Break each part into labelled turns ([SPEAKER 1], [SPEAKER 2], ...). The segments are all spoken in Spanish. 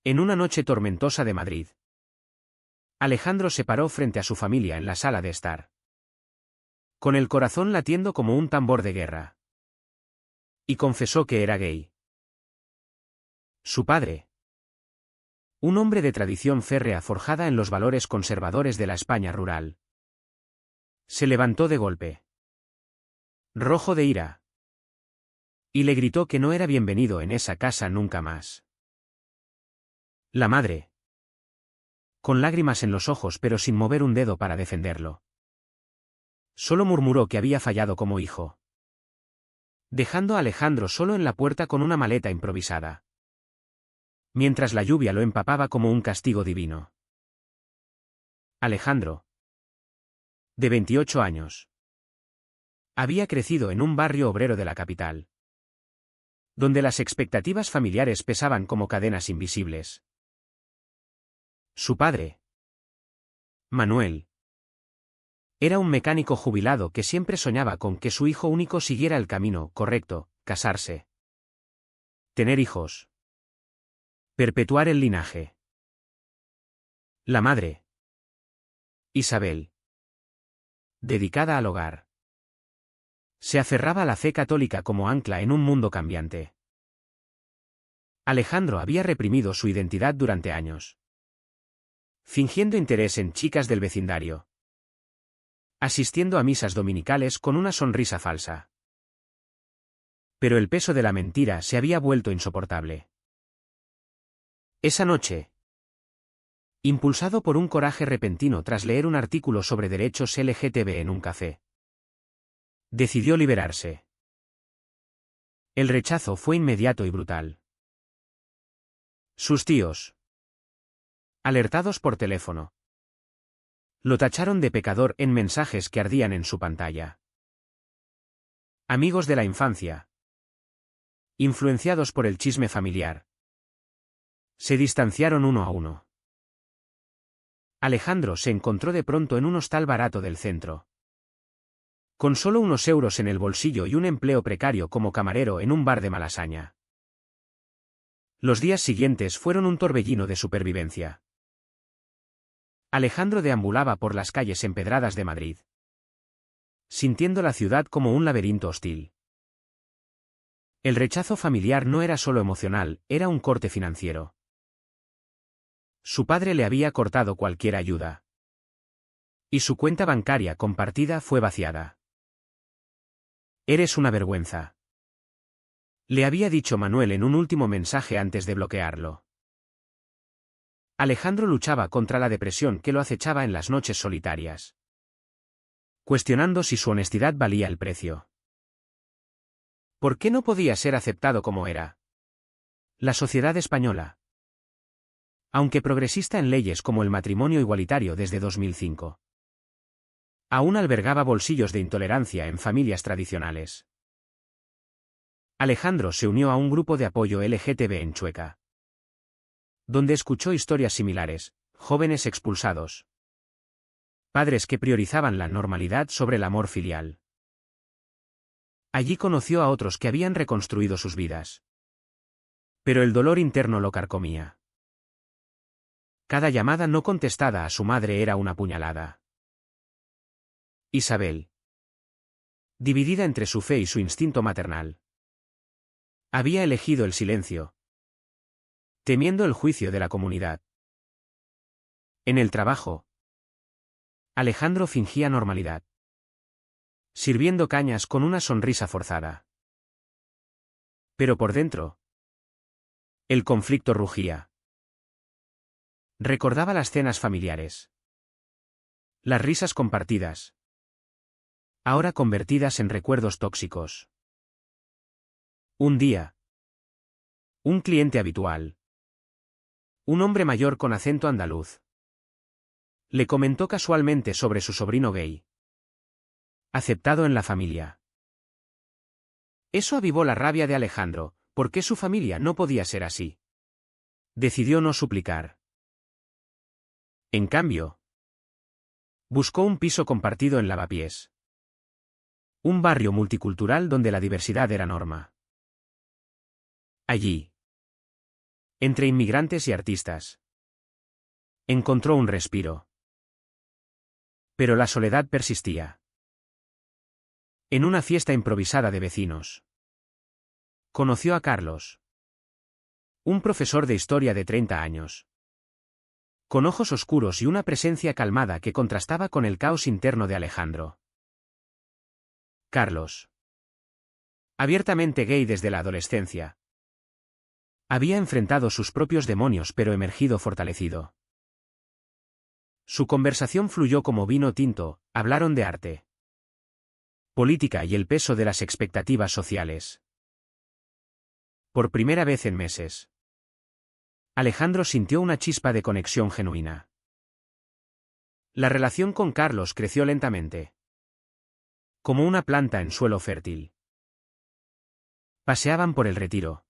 [SPEAKER 1] En una noche tormentosa de Madrid, Alejandro se paró frente a su familia en la sala de estar, con el corazón latiendo como un tambor de guerra. Y confesó que era gay. Su padre, un hombre de tradición férrea forjada en los valores conservadores de la España rural, se levantó de golpe, rojo de ira, y le gritó que no era bienvenido en esa casa nunca más. La madre, con lágrimas en los ojos pero sin mover un dedo para defenderlo, solo murmuró que había fallado como hijo, dejando a Alejandro solo en la puerta con una maleta improvisada, mientras la lluvia lo empapaba como un castigo divino. Alejandro, de 28 años, había crecido en un barrio obrero de la capital, donde las expectativas familiares pesaban como cadenas invisibles. Su padre, Manuel, era un mecánico jubilado que siempre soñaba con que su hijo único siguiera el camino correcto, casarse, tener hijos, perpetuar el linaje. La madre, Isabel, dedicada al hogar, se aferraba a la fe católica como ancla en un mundo cambiante. Alejandro había reprimido su identidad durante años, fingiendo interés en chicas del vecindario, asistiendo a misas dominicales con una sonrisa falsa. Pero el peso de la mentira se había vuelto insoportable. Esa noche, impulsado por un coraje repentino tras leer un artículo sobre derechos LGTB en un café, decidió liberarse. El rechazo fue inmediato y brutal. Sus tíos, alertados por teléfono, lo tacharon de pecador en mensajes que ardían en su pantalla. Amigos de la infancia, influenciados por el chisme familiar, se distanciaron uno a uno. Alejandro se encontró de pronto en un hostal barato del centro, con solo unos euros en el bolsillo y un empleo precario como camarero en un bar de Malasaña. Los días siguientes fueron un torbellino de supervivencia. Alejandro deambulaba por las calles empedradas de Madrid, sintiendo la ciudad como un laberinto hostil. El rechazo familiar no era solo emocional, era un corte financiero. Su padre le había cortado cualquier ayuda, y su cuenta bancaria compartida fue vaciada. «Eres una vergüenza», le había dicho Manuel en un último mensaje antes de bloquearlo. Alejandro luchaba contra la depresión que lo acechaba en las noches solitarias, cuestionando si su honestidad valía el precio. ¿Por qué no podía ser aceptado como era? La sociedad española, aunque progresista en leyes como el matrimonio igualitario desde 2005, aún albergaba bolsillos de intolerancia en familias tradicionales. Alejandro se unió a un grupo de apoyo LGTB en Chueca, donde escuchó historias similares: jóvenes expulsados, padres que priorizaban la normalidad sobre el amor filial. Allí conoció a otros que habían reconstruido sus vidas, pero el dolor interno lo carcomía. Cada llamada no contestada a su madre era una puñalada. Isabel, dividida entre su fe y su instinto maternal, había elegido el silencio, temiendo el juicio de la comunidad. En el trabajo, Alejandro fingía normalidad, sirviendo cañas con una sonrisa forzada. Pero por dentro, el conflicto rugía. Recordaba las cenas familiares, las risas compartidas, ahora convertidas en recuerdos tóxicos. Un día, un cliente habitual, un hombre mayor con acento andaluz, le comentó casualmente sobre su sobrino gay, aceptado en la familia. Eso avivó la rabia de Alejandro. ¿Por qué su familia no podía ser así? Decidió no suplicar. En cambio, buscó un piso compartido en Lavapiés, un barrio multicultural donde la diversidad era norma. Allí, Entre inmigrantes y artistas. Encontró un respiro. Pero la soledad persistía. En una fiesta improvisada de vecinos, conoció a Carlos, un profesor de historia de 30 años, con ojos oscuros y una presencia calmada que contrastaba con el caos interno de Alejandro. Carlos, abiertamente gay desde la adolescencia, había enfrentado sus propios demonios pero emergido fortalecido. Su conversación fluyó como vino tinto, hablaron de arte, política y el peso de las expectativas sociales. Por primera vez en meses, Alejandro sintió una chispa de conexión genuina. La relación con Carlos creció lentamente, como una planta en suelo fértil. Paseaban por el Retiro,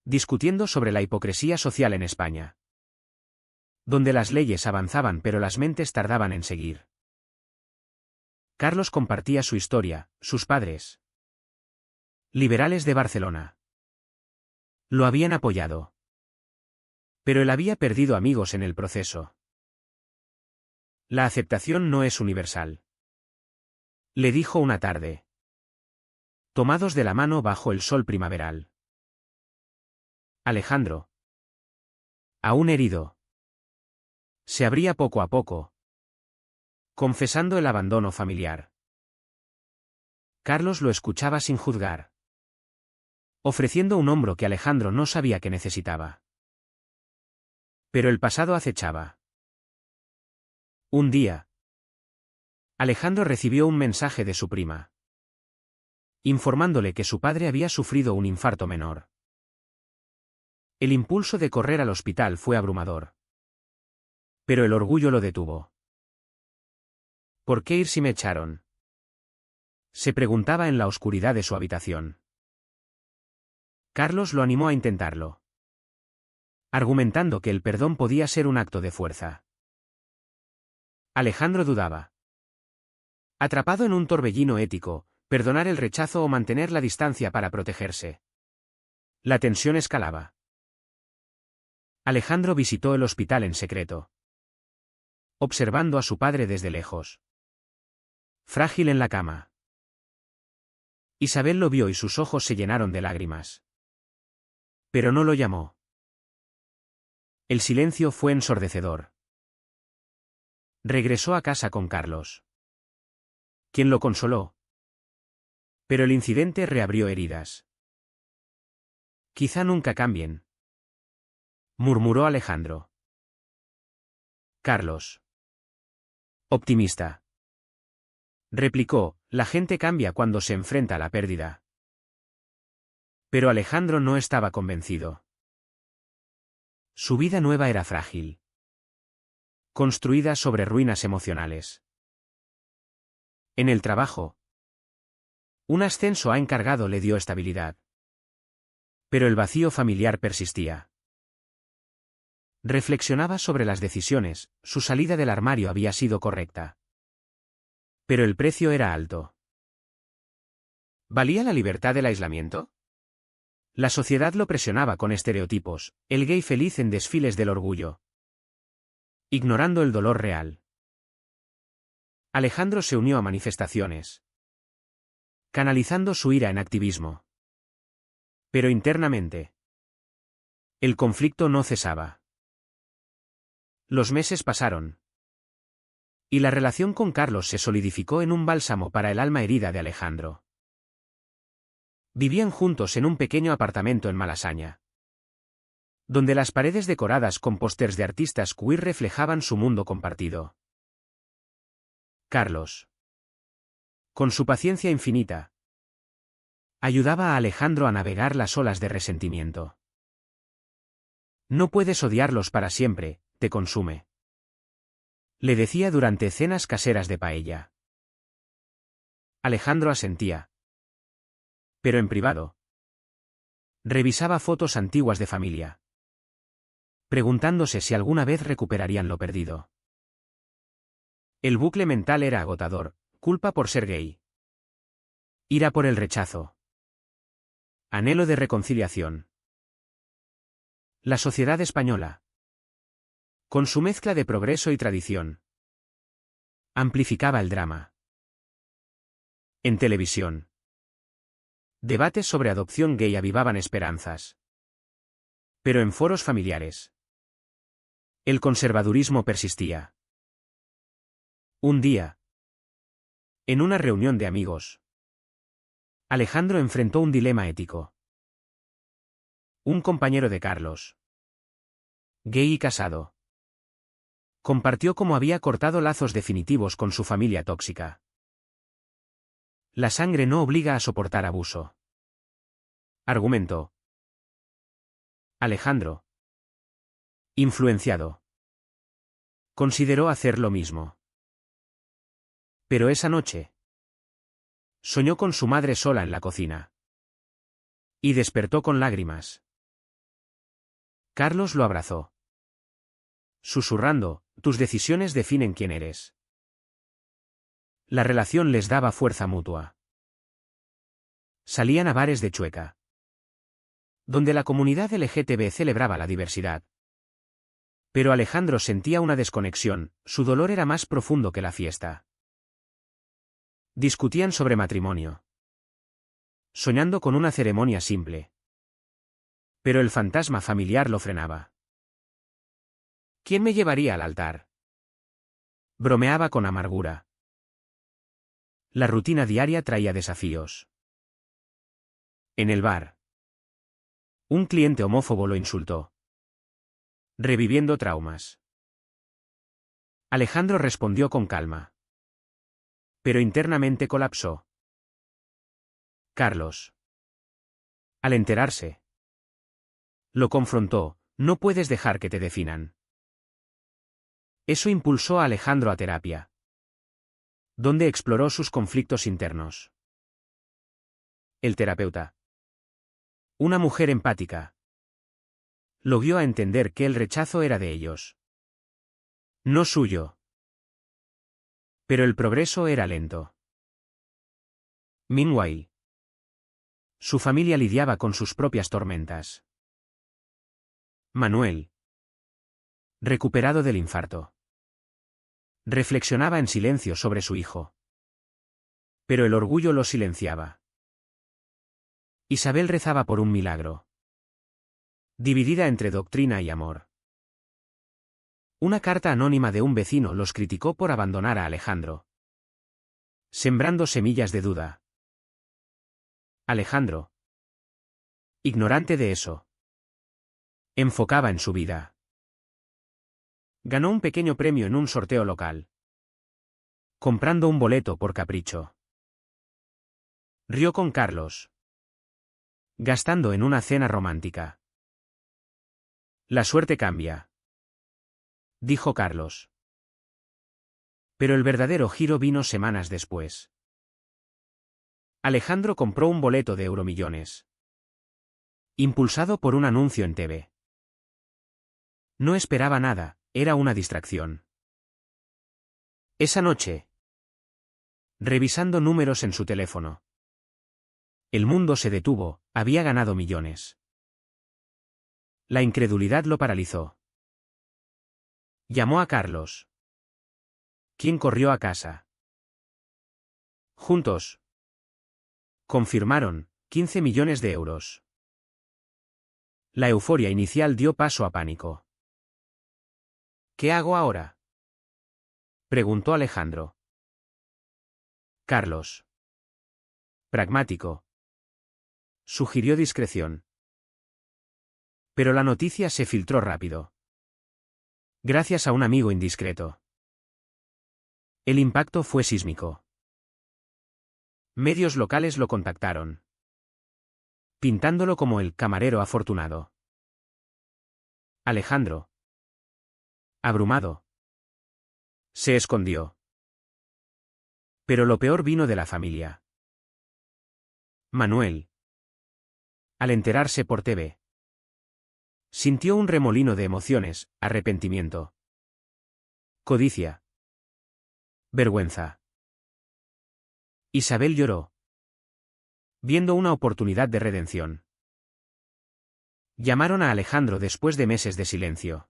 [SPEAKER 1] discutiendo sobre la hipocresía social en España, donde las leyes avanzaban pero las mentes tardaban en seguir. Carlos compartía su historia, sus padres, liberales de Barcelona, lo habían apoyado. Pero él había perdido amigos en el proceso. La aceptación no es universal, le dijo una tarde, tomados de la mano bajo el sol primaveral. Alejandro, aún herido, se abría poco a poco, confesando el abandono familiar. Carlos lo escuchaba sin juzgar, ofreciendo un hombro que Alejandro no sabía que necesitaba. Pero el pasado acechaba. Un día, Alejandro recibió un mensaje de su prima, informándole que su padre había sufrido un infarto menor. El impulso de correr al hospital fue abrumador. Pero el orgullo lo detuvo. ¿Por qué ir si me echaron?, se preguntaba en la oscuridad de su habitación. Carlos lo animó a intentarlo, argumentando que el perdón podía ser un acto de fuerza. Alejandro dudaba. Atrapado en un torbellino ético, perdonar el rechazo o mantener la distancia para protegerse. La tensión escalaba. Alejandro visitó el hospital en secreto, observando a su padre desde lejos, frágil en la cama. Isabel lo vio y sus ojos se llenaron de lágrimas. Pero no lo llamó. El silencio fue ensordecedor. Regresó a casa con Carlos, quien lo consoló. Pero el incidente reabrió heridas. Quizá nunca cambien, murmuró Alejandro. Carlos, optimista, replicó, la gente cambia cuando se enfrenta a la pérdida. Pero Alejandro no estaba convencido. Su vida nueva era frágil, construida sobre ruinas emocionales. En el trabajo, un ascenso a encargado le dio estabilidad. Pero el vacío familiar persistía. Reflexionaba sobre las decisiones, su salida del armario había sido correcta. Pero el precio era alto. ¿Valía la libertad del aislamiento? La sociedad lo presionaba con estereotipos, el gay feliz en desfiles del orgullo, ignorando el dolor real. Alejandro se unió a manifestaciones, canalizando su ira en activismo. Pero internamente, el conflicto no cesaba. Los meses pasaron, y la relación con Carlos se solidificó en un bálsamo para el alma herida de Alejandro. Vivían juntos en un pequeño apartamento en Malasaña, donde las paredes decoradas con pósters de artistas queer reflejaban su mundo compartido. Carlos, con su paciencia infinita, ayudaba a Alejandro a navegar las olas de resentimiento. No puedes odiarlos para siempre, te consume, le decía durante cenas caseras de paella. Alejandro asentía. Pero en privado, revisaba fotos antiguas de familia, preguntándose si alguna vez recuperarían lo perdido. El bucle mental era agotador, culpa por ser gay, ira por el rechazo, anhelo de reconciliación. La sociedad española, con su mezcla de progreso y tradición, amplificaba el drama. En televisión, debates sobre adopción gay avivaban esperanzas. Pero en foros familiares, el conservadurismo persistía. Un día, en una reunión de amigos, Alejandro enfrentó un dilema ético. Un compañero de Carlos, gay y casado, compartió cómo había cortado lazos definitivos con su familia tóxica. La sangre no obliga a soportar abuso, argumentó. Alejandro, influenciado, consideró hacer lo mismo. Pero esa noche, soñó con su madre sola en la cocina. Y despertó con lágrimas. Carlos lo abrazó, susurrando, tus decisiones definen quién eres. La relación les daba fuerza mutua. Salían a bares de Chueca, donde la comunidad LGTB celebraba la diversidad. Pero Alejandro sentía una desconexión, su dolor era más profundo que la fiesta. Discutían sobre matrimonio, soñando con una ceremonia simple. Pero el fantasma familiar lo frenaba. ¿Quién me llevaría al altar? Bromeaba con amargura. La rutina diaria traía desafíos. En el bar, un cliente homófobo lo insultó, reviviendo traumas. Alejandro respondió con calma, pero internamente colapsó. Carlos, al enterarse, lo confrontó, no puedes dejar que te definan. Eso impulsó a Alejandro a terapia, donde exploró sus conflictos internos. El terapeuta, una mujer empática, lo guió a entender que el rechazo era de ellos, no suyo. Pero el progreso era lento. Meanwhile, su familia lidiaba con sus propias tormentas. Manuel, recuperado del infarto, reflexionaba en silencio sobre su hijo. Pero el orgullo lo silenciaba. Isabel rezaba por un milagro, dividida entre doctrina y amor. Una carta anónima de un vecino los criticó por abandonar a Alejandro, sembrando semillas de duda. Alejandro, ignorante de eso, enfocaba en su vida. Ganó un pequeño premio en un sorteo local, comprando un boleto por capricho. Rió con Carlos, gastando en una cena romántica. La suerte cambia, dijo Carlos. Pero el verdadero giro vino semanas después. Alejandro compró un boleto de Euromillones, impulsado por un anuncio en TV. No esperaba nada, era una distracción. Esa noche, revisando números en su teléfono, el mundo se detuvo, había ganado millones. La incredulidad lo paralizó. Llamó a Carlos, quien corrió a casa. Juntos, confirmaron, 15 millones de euros. La euforia inicial dio paso a pánico. ¿Qué hago ahora?, preguntó Alejandro. Carlos, pragmático, sugirió discreción. Pero la noticia se filtró rápido. Gracias a un amigo indiscreto. El impacto fue sísmico. Medios locales lo contactaron, pintándolo como el camarero afortunado. Alejandro, abrumado, se escondió. Pero lo peor vino de la familia. Manuel, al enterarse por TV, sintió un remolino de emociones, arrepentimiento, codicia, vergüenza. Isabel lloró, viendo una oportunidad de redención. Llamaron a Alejandro después de meses de silencio.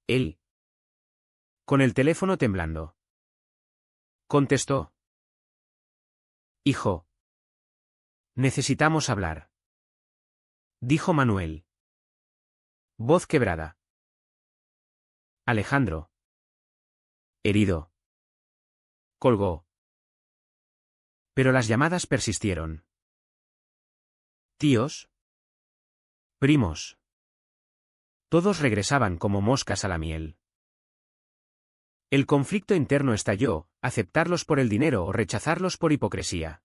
[SPEAKER 1] Él, con el teléfono temblando, contestó. Hijo. Necesitamos hablar. Dijo Manuel. Voz quebrada. Alejandro. Herido. Colgó. Pero las llamadas persistieron. Tíos. Primos. Todos regresaban como moscas a la miel. El conflicto interno estalló, aceptarlos por el dinero o rechazarlos por hipocresía.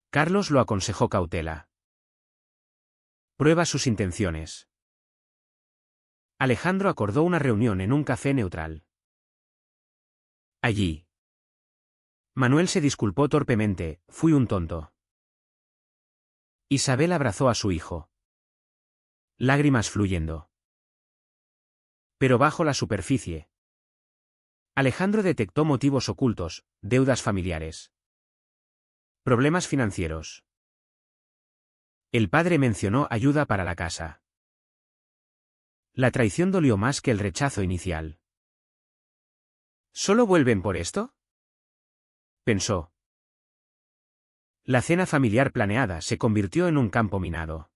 [SPEAKER 1] Carlos lo aconsejó cautela. Prueba sus intenciones. Alejandro acordó una reunión en un café neutral. Allí. Manuel se disculpó torpemente, fui un tonto. Isabel abrazó a su hijo. Lágrimas fluyendo. Pero bajo la superficie. Alejandro detectó motivos ocultos, deudas familiares. Problemas financieros. El padre mencionó ayuda para la casa. La traición dolió más que el rechazo inicial. ¿Solo vuelven por esto? Pensó. La cena familiar planeada se convirtió en un campo minado.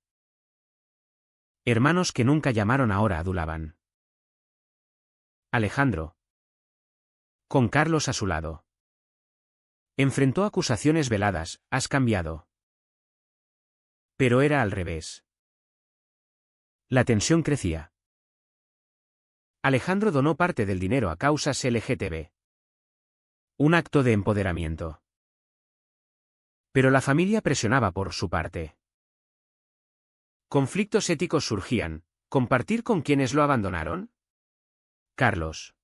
[SPEAKER 1] Hermanos que nunca llamaron ahora adulaban. Alejandro. Con Carlos a su lado. Enfrentó acusaciones veladas, has cambiado. Pero era al revés. La tensión crecía. Alejandro donó parte del dinero a causas LGTB. Un acto de empoderamiento. Pero la familia presionaba por su parte. Conflictos éticos surgían, ¿compartir con quienes lo abandonaron? Carlos.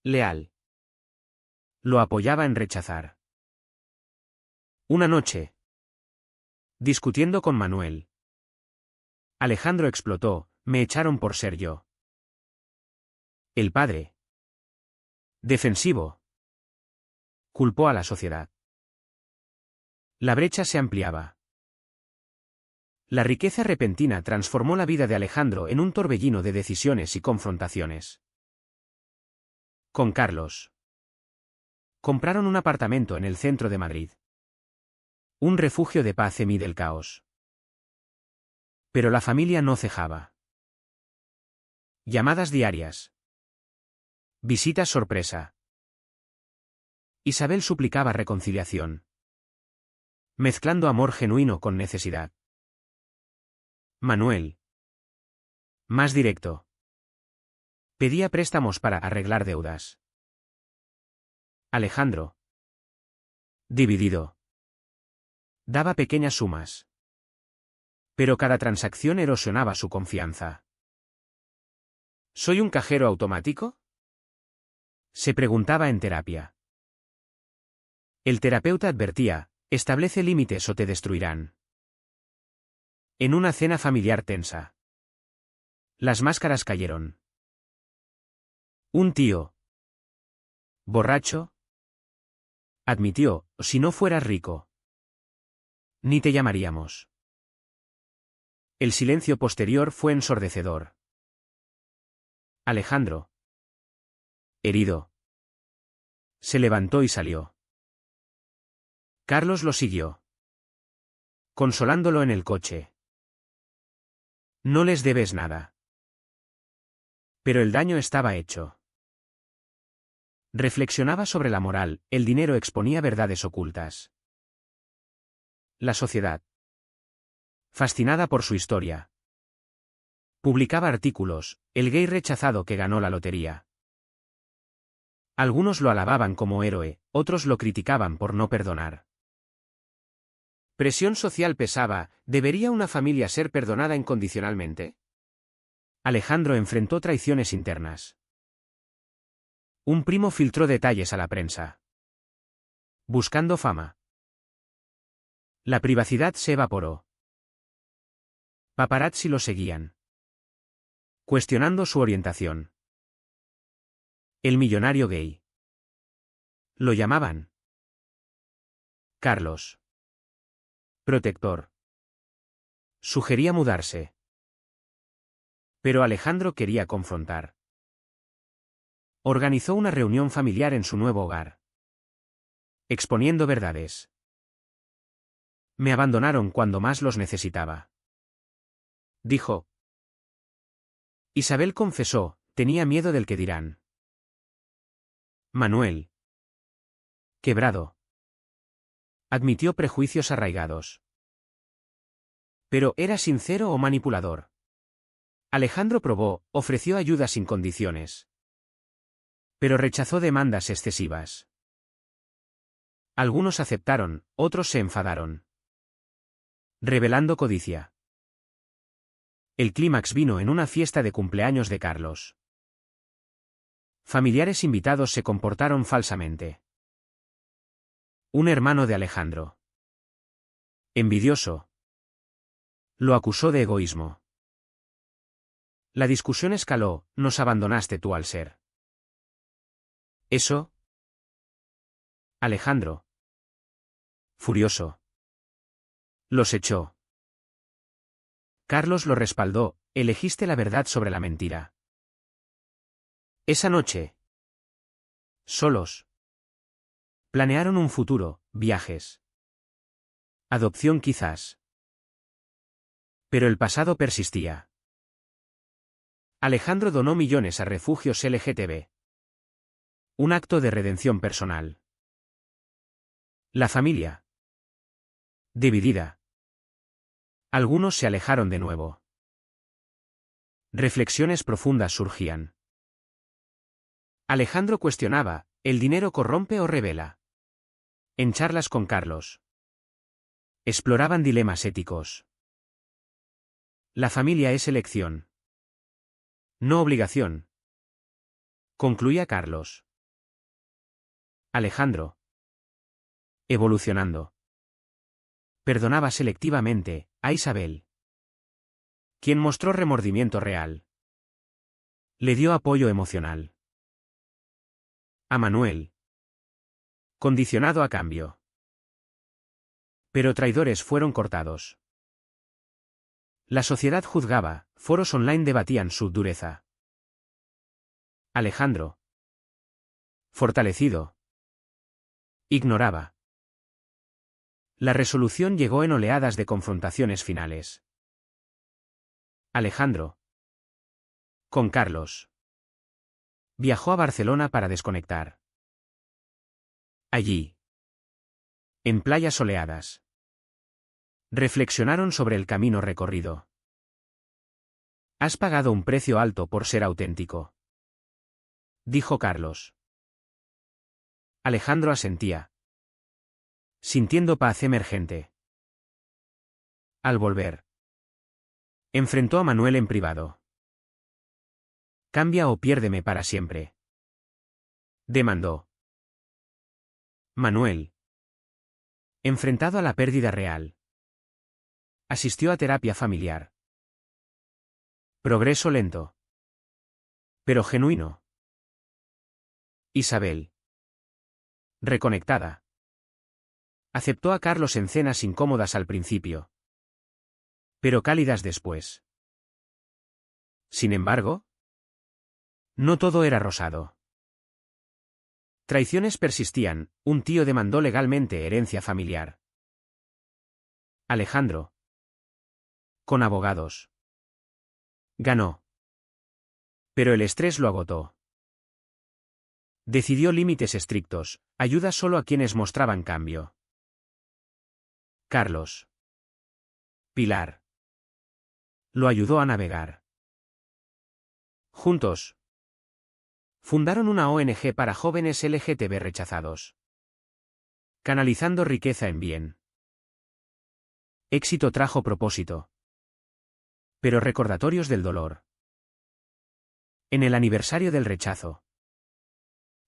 [SPEAKER 1] Leal. Lo apoyaba en rechazar. Una noche. Discutiendo con Manuel. Alejandro explotó, me echaron por ser yo. El padre. Defensivo. Culpó a la sociedad. La brecha se ampliaba. La riqueza repentina transformó la vida de Alejandro en un torbellino de decisiones y confrontaciones. Con Carlos. Compraron un apartamento en el centro de Madrid. Un refugio de paz en medio del caos. Pero la familia no cejaba. Llamadas diarias. Visitas sorpresa. Isabel suplicaba reconciliación. Mezclando amor genuino con necesidad. Manuel. Más directo. Pedía préstamos para arreglar deudas. Alejandro. Dividido. Daba pequeñas sumas. Pero cada transacción erosionaba su confianza. ¿Soy un cajero automático? Se preguntaba en terapia. El terapeuta advertía, establece límites o te destruirán. En una cena familiar tensa. Las máscaras cayeron. Un tío. Borracho. Admitió, si no fueras rico. Ni te llamaríamos. El silencio posterior fue ensordecedor. Alejandro. Herido. Se levantó y salió. Carlos lo siguió. Consolándolo en el coche. No les debes nada. Pero el daño estaba hecho. Reflexionaba sobre la moral, el dinero exponía verdades ocultas. La sociedad. Fascinada por su historia. Publicaba artículos, el gay rechazado que ganó la lotería. Algunos lo alababan como héroe, otros lo criticaban por no perdonar. Presión social pesaba, ¿debería una familia ser perdonada incondicionalmente? Alejandro enfrentó traiciones internas. Un primo filtró detalles a la prensa. Buscando fama. La privacidad se evaporó. Paparazzi lo seguían. Cuestionando su orientación. El millonario gay. Lo llamaban. Carlos. Protector. Sugería mudarse. Pero Alejandro quería confrontar. Organizó una reunión familiar en su nuevo hogar. Exponiendo verdades. Me abandonaron cuando más los necesitaba. Dijo. Isabel confesó, tenía miedo del que dirán. Manuel. Quebrado. Admitió prejuicios arraigados. Pero, ¿era sincero o manipulador? Alejandro probó, ofreció ayuda sin condiciones. Pero rechazó demandas excesivas. Algunos aceptaron, otros se enfadaron. Revelando codicia. El clímax vino en una fiesta de cumpleaños de Carlos. Familiares invitados se comportaron falsamente. Un hermano de Alejandro, envidioso, lo acusó de egoísmo. La discusión escaló, nos abandonaste tú al ser. ¿Eso? Alejandro, furioso, los echó. Carlos lo respaldó, elegiste la verdad sobre la mentira. Esa noche, solos, planearon un futuro, viajes. Adopción quizás. Pero el pasado persistía. Alejandro donó millones a refugios LGTB. Un acto de redención personal. La familia. Dividida. Algunos se alejaron de nuevo. Reflexiones profundas surgían. Alejandro cuestionaba, ¿el dinero corrompe o revela? En charlas con Carlos. Exploraban dilemas éticos. La familia es elección. No obligación. Concluía Carlos. Alejandro. Evolucionando. Perdonaba selectivamente a Isabel, quien mostró remordimiento real. Le dio apoyo emocional. A Manuel. Condicionado a cambio. Pero traidores fueron cortados. La sociedad juzgaba, foros online debatían su dureza. Alejandro. Fortalecido. Ignoraba. La resolución llegó en oleadas de confrontaciones finales. Alejandro. Con Carlos. Viajó a Barcelona para desconectar. Allí. En playas soleadas. Reflexionaron sobre el camino recorrido. Has pagado un precio alto por ser auténtico. Dijo Carlos. Alejandro asentía. Sintiendo paz emergente. Al volver. Enfrentó a Manuel en privado. Cambia o piérdeme para siempre. Demandó. Manuel. Enfrentado a la pérdida real. Asistió a terapia familiar. Progreso lento. Pero genuino. Isabel. Reconectada. Aceptó a Carlos en cenas incómodas al principio. Pero cálidas después. Sin embargo, no todo era rosado. Traiciones persistían, un tío demandó legalmente herencia familiar. Alejandro. Con abogados. Ganó. Pero el estrés lo agotó. Decidió límites estrictos, ayuda solo a quienes mostraban cambio. Carlos. Pilar. Lo ayudó a navegar. Juntos. Fundaron una ONG para jóvenes LGTB rechazados. Canalizando riqueza en bien. Éxito trajo propósito. Pero recordatorios del dolor. En el aniversario del rechazo.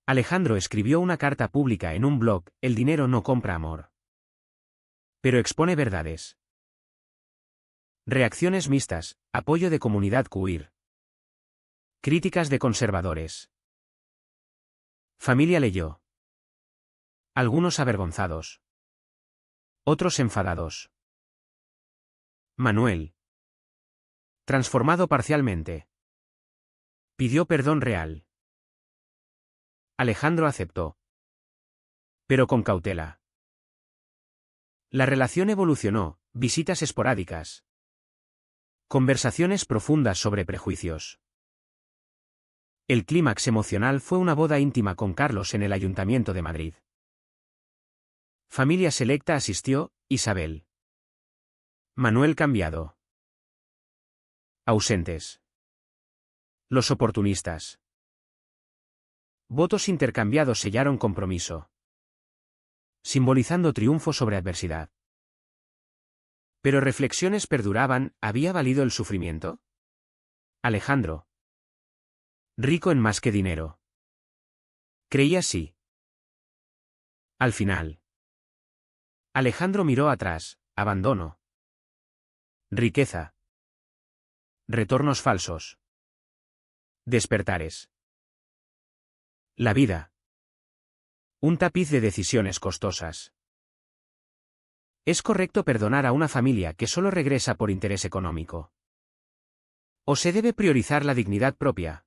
[SPEAKER 1] Alejandro escribió una carta pública en un blog, El dinero no compra amor. Pero expone verdades. Reacciones mixtas, apoyo de comunidad queer. Críticas de conservadores. Familia leyó. Algunos avergonzados. Otros enfadados. Manuel. Transformado parcialmente. Pidió perdón real. Alejandro aceptó. Pero con cautela. La relación evolucionó, visitas esporádicas. Conversaciones profundas sobre prejuicios. El clímax emocional fue una boda íntima con Carlos en el Ayuntamiento de Madrid. Familia selecta asistió, Isabel. Manuel cambiado. Ausentes. Los oportunistas. Votos intercambiados sellaron compromiso. Simbolizando triunfo sobre adversidad. Pero reflexiones perduraban, ¿había valido el sufrimiento? Alejandro. Rico en más que dinero. Creía sí. Al final. Alejandro miró atrás, abandono. Riqueza. Retornos falsos. Despertares. La vida. Un tapiz de decisiones costosas. ¿Es correcto perdonar a una familia que solo regresa por interés económico? ¿O se debe priorizar la dignidad propia?